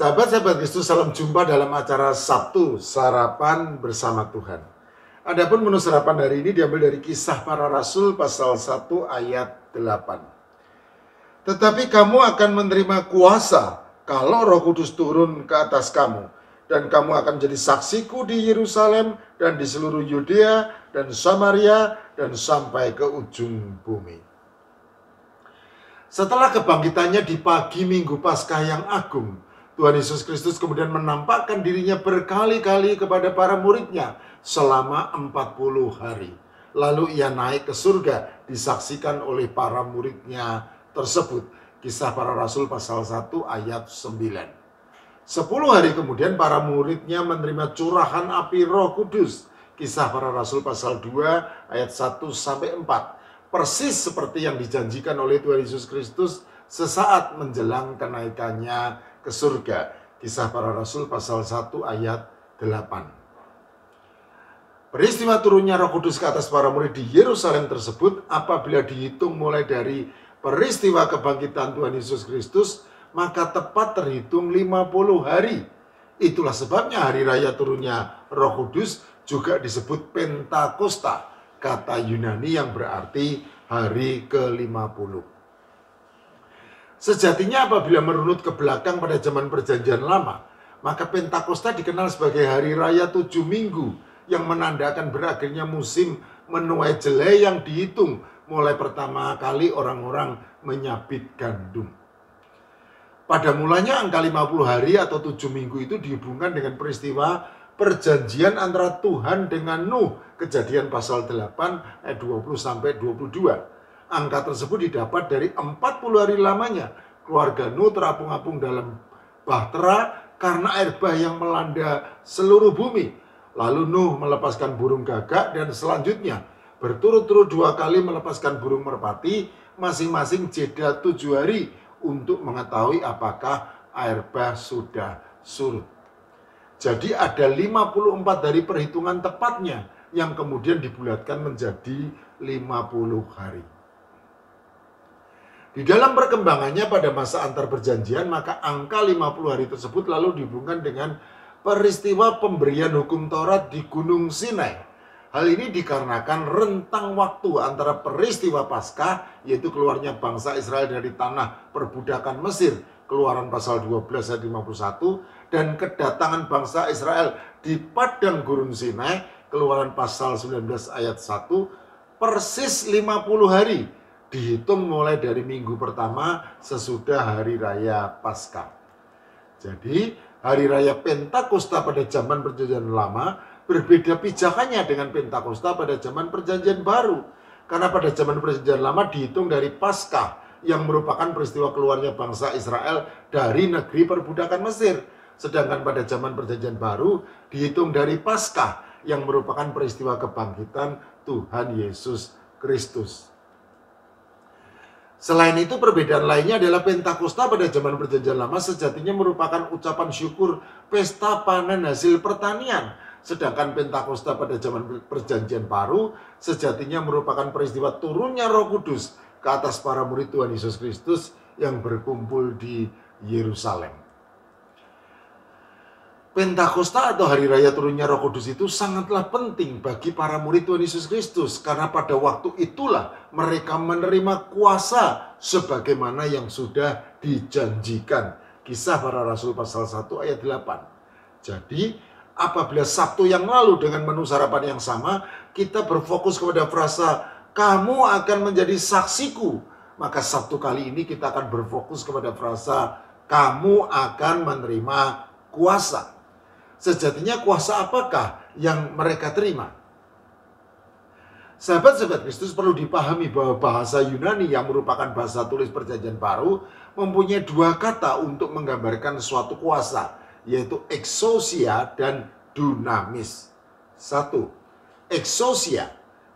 Sahabat-sahabat Kristus, salam jumpa dalam acara Sabtu Sarapan Bersama Tuhan. Adapun menu sarapan hari ini diambil dari Kisah Para Rasul pasal 1 ayat 8. Tetapi kamu akan menerima kuasa kalau Roh Kudus turun ke atas kamu, dan kamu akan jadi saksiku di Yerusalem dan di seluruh Yudea dan Samaria dan sampai ke ujung bumi. Setelah kebangkitannya di pagi Minggu Paskah yang agung, Tuhan Yesus Kristus kemudian menampakkan dirinya berkali-kali kepada para muridnya selama 40 hari. Lalu ia naik ke surga, disaksikan oleh para muridnya tersebut. Kisah Para Rasul pasal 1 ayat 9. 10 hari kemudian para muridnya menerima curahan api Roh Kudus. Kisah Para Rasul pasal 2 ayat 1-4. Persis seperti yang dijanjikan oleh Tuhan Yesus Kristus sesaat menjelang kenaikannya ke surga. Kisah Para Rasul pasal 1 ayat 8. Peristiwa turunnya Roh Kudus ke atas para murid di Yerusalem tersebut apabila dihitung mulai dari peristiwa kebangkitan Tuhan Yesus Kristus, maka tepat terhitung 50 hari. Itulah sebabnya hari raya turunnya Roh Kudus juga disebut Pentakosta, kata Yunani yang berarti hari ke-50. Sejatinya apabila merunut ke belakang pada zaman perjanjian lama, maka Pentakosta dikenal sebagai hari raya 7 minggu yang menandakan berakhirnya musim menuai jelai yang dihitung mulai pertama kali orang-orang menyabit gandum. Pada mulanya angka 50 hari atau 7 minggu itu dihubungkan dengan peristiwa perjanjian antara Tuhan dengan Nuh, Kejadian pasal 8 ayat 20-22. Angka tersebut didapat dari 40 hari lamanya keluarga Nuh terapung-apung dalam bahtera karena air bah yang melanda seluruh bumi. Lalu Nuh melepaskan burung gagak dan selanjutnya berturut-turut 2 kali melepaskan burung merpati, masing-masing jeda 7 hari untuk mengetahui apakah air bah sudah surut. Jadi ada 54 dari perhitungan tepatnya yang kemudian dibulatkan menjadi 50 hari. Di dalam perkembangannya pada masa antar perjanjian, maka angka 50 hari tersebut lalu dihubungkan dengan peristiwa pemberian hukum Taurat di Gunung Sinai. Hal ini dikarenakan rentang waktu antara peristiwa Paskah, yaitu keluarnya bangsa Israel dari tanah perbudakan Mesir, Keluaran pasal 12 ayat 51, dan kedatangan bangsa Israel di padang gurun Sinai, Keluaran pasal 19 ayat 1, persis 50 hari. Dihitung mulai dari minggu pertama sesudah hari raya Paskah. Jadi hari raya Pentakosta pada zaman perjanjian lama berbeda pijakannya dengan Pentakosta pada zaman perjanjian baru. Karena pada zaman perjanjian lama dihitung dari Paskah yang merupakan peristiwa keluarnya bangsa Israel dari negeri perbudakan Mesir. Sedangkan pada zaman perjanjian baru dihitung dari Paskah yang merupakan peristiwa kebangkitan Tuhan Yesus Kristus. Selain itu, perbedaan lainnya adalah Pentakosta pada zaman perjanjian lama sejatinya merupakan ucapan syukur pesta panen hasil pertanian. Sedangkan Pentakosta pada zaman perjanjian baru sejatinya merupakan peristiwa turunnya Roh Kudus ke atas para murid Tuhan Yesus Kristus yang berkumpul di Yerusalem. Pentakosta atau hari raya turunnya Roh Kudus itu sangatlah penting bagi para murid Tuhan Yesus Kristus, karena pada waktu itulah mereka menerima kuasa sebagaimana yang sudah dijanjikan. Kisah Para Rasul pasal 1 ayat 8. Jadi apabila Sabtu yang lalu dengan menu sarapan yang sama kita berfokus kepada frasa kamu akan menjadi saksiku, maka Sabtu kali ini kita akan berfokus kepada frasa kamu akan menerima kuasa. Sejatinya kuasa apakah yang mereka terima? Sahabat-sahabat Kristus, perlu dipahami bahwa bahasa Yunani yang merupakan bahasa tulis perjanjian baru mempunyai 2 kata untuk menggambarkan suatu kuasa, yaitu exousia dan dunamis. 1. Exousia.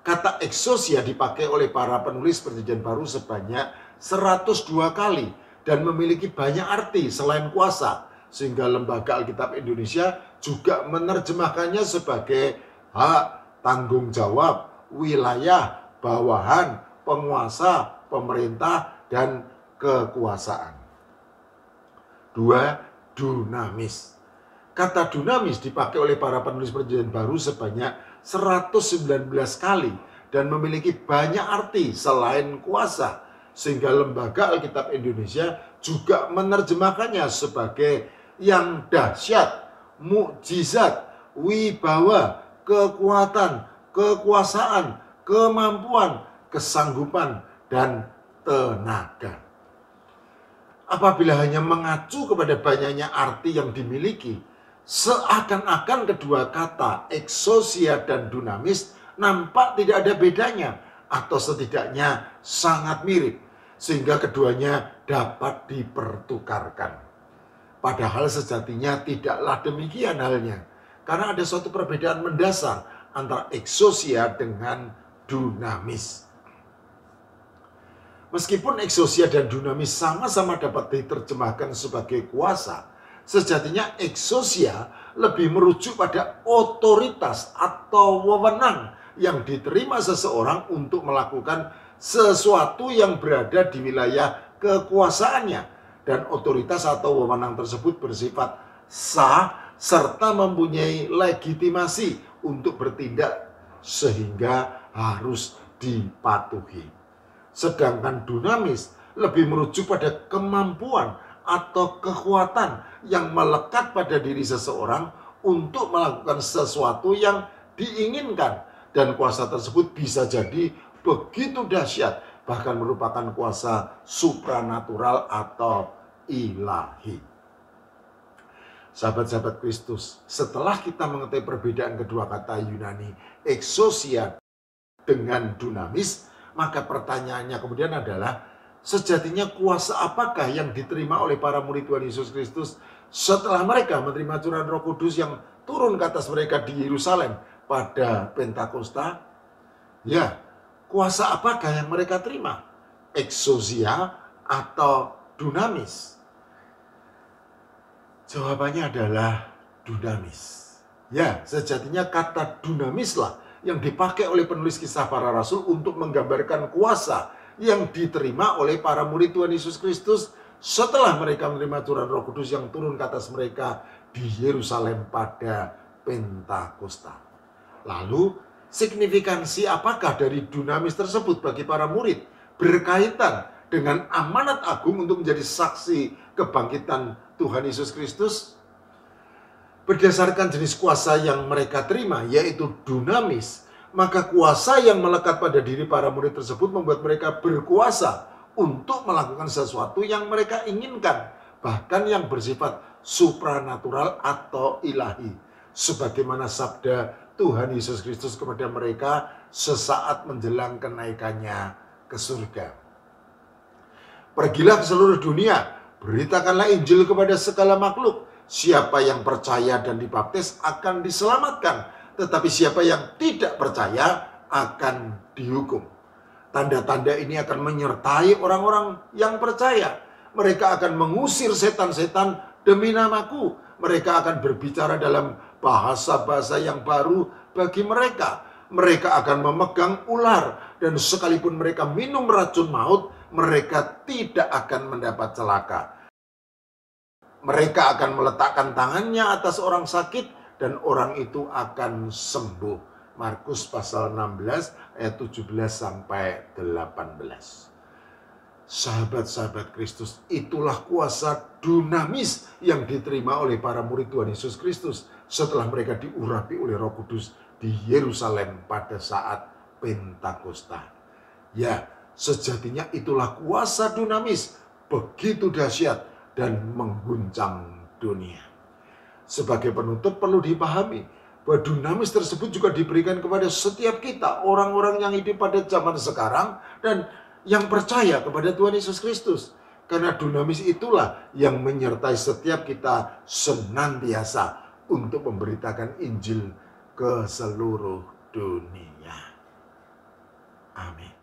Kata exousia dipakai oleh para penulis perjanjian baru sebanyak 102 kali dan memiliki banyak arti selain kuasa, sehingga Lembaga Alkitab Indonesia juga menerjemahkannya sebagai hak, tanggung jawab, wilayah, bawahan, penguasa, pemerintah, dan kekuasaan. 2. dunamis. Kata dunamis dipakai oleh para penulis Perjanjian Baru sebanyak 119 kali dan memiliki banyak arti selain kuasa, sehingga Lembaga Alkitab Indonesia juga menerjemahkannya sebagai yang dahsyat, mukjizat, wibawa, kekuatan, kekuasaan, kemampuan, kesanggupan, dan tenaga. Apabila hanya mengacu kepada banyaknya arti yang dimiliki, seakan-akan kedua kata exousia dan dunamis nampak tidak ada bedanya, atau setidaknya sangat mirip, sehingga keduanya dapat dipertukarkan. Padahal sejatinya tidaklah demikian halnya, karena ada suatu perbedaan mendasar antara exousia dengan dunamis. Meskipun exousia dan dunamis sama-sama dapat diterjemahkan sebagai kuasa, sejatinya exousia lebih merujuk pada otoritas atau wewenang yang diterima seseorang untuk melakukan sesuatu yang berada di wilayah kekuasaannya, dan otoritas atau wewenang tersebut bersifat sah serta mempunyai legitimasi untuk bertindak sehingga harus dipatuhi. Sedangkan dunamis lebih merujuk pada kemampuan atau kekuatan yang melekat pada diri seseorang untuk melakukan sesuatu yang diinginkan, dan kuasa tersebut bisa jadi begitu dahsyat, bahkan merupakan kuasa supranatural atau ilahi. Sahabat-sahabat Kristus, setelah kita mengetahui perbedaan kedua kata Yunani exousia dengan dunamis, maka pertanyaannya kemudian adalah, sejatinya kuasa apakah yang diterima oleh para murid Tuhan Yesus Kristus setelah mereka menerima curahan Roh Kudus yang turun ke atas mereka di Yerusalem pada Pentakosta? Ya, kuasa apakah yang mereka terima? Exousia atau dunamis? Jawabannya adalah dunamis. Ya, sejatinya kata dunamislah yang dipakai oleh penulis Kisah Para Rasul untuk menggambarkan kuasa yang diterima oleh para murid Tuhan Yesus Kristus setelah mereka menerima curahan Roh Kudus yang turun ke atas mereka di Yerusalem pada Pentakosta. Lalu, signifikansi apakah dari dunamis tersebut bagi para murid berkaitan dengan amanat agung untuk menjadi saksi kebangkitan Tuhan Yesus Kristus? Berdasarkan jenis kuasa yang mereka terima, yaitu dunamis, maka kuasa yang melekat pada diri para murid tersebut membuat mereka berkuasa untuk melakukan sesuatu yang mereka inginkan, bahkan yang bersifat supranatural atau ilahi, sebagaimana sabda Tuhan Yesus Kristus kepada mereka sesaat menjelang kenaikannya ke surga. Pergilah ke seluruh dunia, beritakanlah Injil kepada segala makhluk. Siapa yang percaya dan dibaptis akan diselamatkan, tetapi siapa yang tidak percaya akan dihukum. Tanda-tanda ini akan menyertai orang-orang yang percaya. Mereka akan mengusir setan-setan demi namaku. Mereka akan berbicara dalam bahasa-bahasa yang baru bagi mereka. Mereka akan memegang ular, dan sekalipun mereka minum racun maut, mereka tidak akan mendapat celaka. Mereka akan meletakkan tangannya atas orang sakit dan orang itu akan sembuh. Markus pasal 16 ayat 17 sampai 18. Sahabat-sahabat Kristus, itulah kuasa dunamis yang diterima oleh para murid Tuhan Yesus Kristus setelah mereka diurapi oleh Roh Kudus di Yerusalem pada saat Pentakosta. Ya, sejatinya itulah kuasa dunamis, begitu dahsyat dan mengguncang dunia. Sebagai penutup perlu dipahami bahwa dunamis tersebut juga diberikan kepada setiap kita, orang-orang yang hidup pada zaman sekarang dan yang percaya kepada Tuhan Yesus Kristus. Karena dunamis itulah yang menyertai setiap kita senantiasa untuk memberitakan Injil ke seluruh dunia. Amin.